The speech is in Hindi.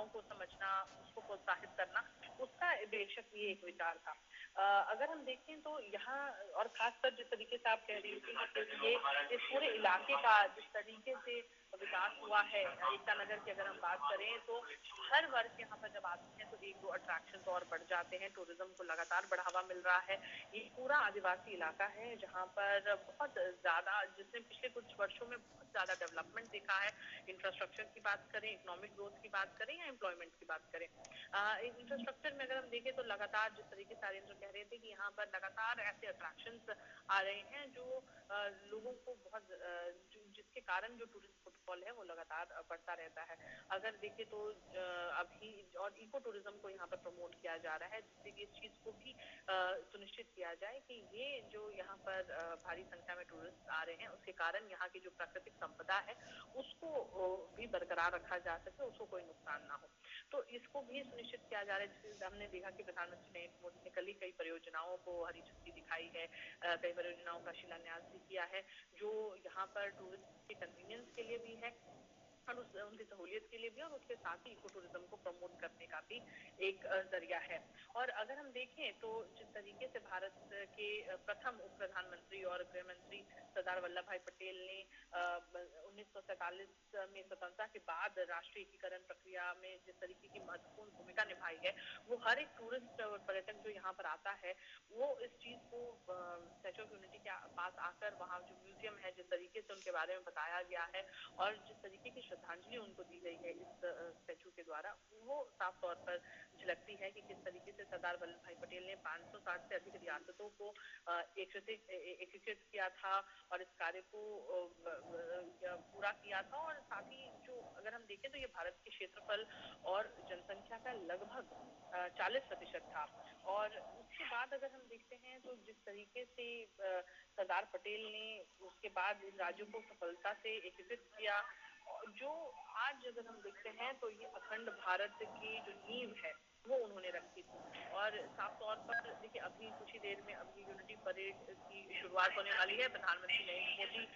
विशेषताओं को समझना, उसको प्रोत्साहित करना, उसका बेशक ये एक विचार था। अगर हम देखें तो यहाँ और खासकर जिस तरीके से आप कह रही थी कि ये इस पूरे इलाके का जिस तरीके से विकास हुआ है, एकता नगर की अगर हम बात करें तो हर वर्ष यहाँ पर जब आते हैं तो 1-2 अट्रैक्शन और बढ़ जाते हैं, टूरिज्म को लगातार बढ़ावा मिल रहा है। ये पूरा आदिवासी इलाका है जहाँ पर बहुत ज़्यादा, जिसने पिछले कुछ वर्षों में बहुत ज़्यादा डेवलपमेंट देखा है। इंफ्रास्ट्रक्चर की बात करें, इकोनॉमिक ग्रोथ की बात करें या एम्प्लॉयमेंट की बात करें। इंफ्रास्ट्रक्चर में अगर हम देखें तो लगातार जिस तरीके से आर्यन कह रहे थे कि यहाँ पर लगातार ऐसे अट्रैक्शंस आ रहे हैं जो लोगों को बहुत जिसके कारण जो टूरिस्ट फुटफॉल है वो लगातार बढ़ता रहता है। अगर देखें तो अभी और इको टूरिज्म को यहाँ पर प्रमोट किया जा रहा है, जिससे कि इस चीज को भी सुनिश्चित किया जाए कि ये जो यहाँ पर भारी संख्या में टूरिस्ट आ रहे हैं उसके कारण यहाँ की जो प्राकृतिक संपदा है उसको भी बरकरार रखा जा सके, उसको कोई नुकसान ना हो। तो इसको भी सुनिश्चित किया जा रहा है। जैसे हमने देखा कि प्रधानमंत्री नरेंद्र मोदी ने कल ही कई परियोजनाओं को हरी झंडी दिखाई है, कई परियोजनाओं का शिलान्यास भी किया है जो यहाँ पर टूरिस्ट के कन्वीनियंस के लिए भी है और उनकी सहूलियत के लिए भी, और उसके साथ ही इको टूरिज्म को प्रमोट करने का भी एक जरिया है। और अगर हम देखें तो जिस तरीके से भारत के प्रथम उप प्रधानमंत्री और गृह मंत्री सरदार वल्लभ भाई पटेल ने 1947 में स्वतंत्रता के बाद राष्ट्रीय एकीकरण प्रक्रिया में जिस तरीके की महत्वपूर्ण भूमिका निभाई है, वो हर एक टूरिस्ट और पर्यटक जो यहाँ पर आता है वो इस चीज को स्टैच्यू ऑफ यूनिटी के पास आकर वहाँ जो म्यूजियम है जिस तरीके से उनके बारे में बताया गया है और जिस तरीके की श्रद्धांजलि उनको दी गई है इस स्टैच्यू के द्वारा, वो साफ तौर पर झलकती है कि किस तरीके से सरदार वल्लभ भाई पटेल ने 560 से अधिक रियासतों को एकीकृत किया था और इस कार्य को पूरा किया था। और साथ ही जो अगर हम देखें तो ये भारत के क्षेत्रफल और जनसंख्या का लगभग 40% था। और उसके बाद अगर हम देखते हैं तो जिस तरीके से सरदार पटेल ने उसके बाद इन राज्यों को सफलता से एकीकृत किया, जो आज अगर हम देखते हैं तो ये अखंड भारत की जो नींव है वो उन्होंने रखी थी। और साफ तौर पर देखिए अभी कुछ ही देर में अभी यूनिटी परेड की शुरुआत होने वाली है। प्रधानमंत्री नरेंद्र मोदी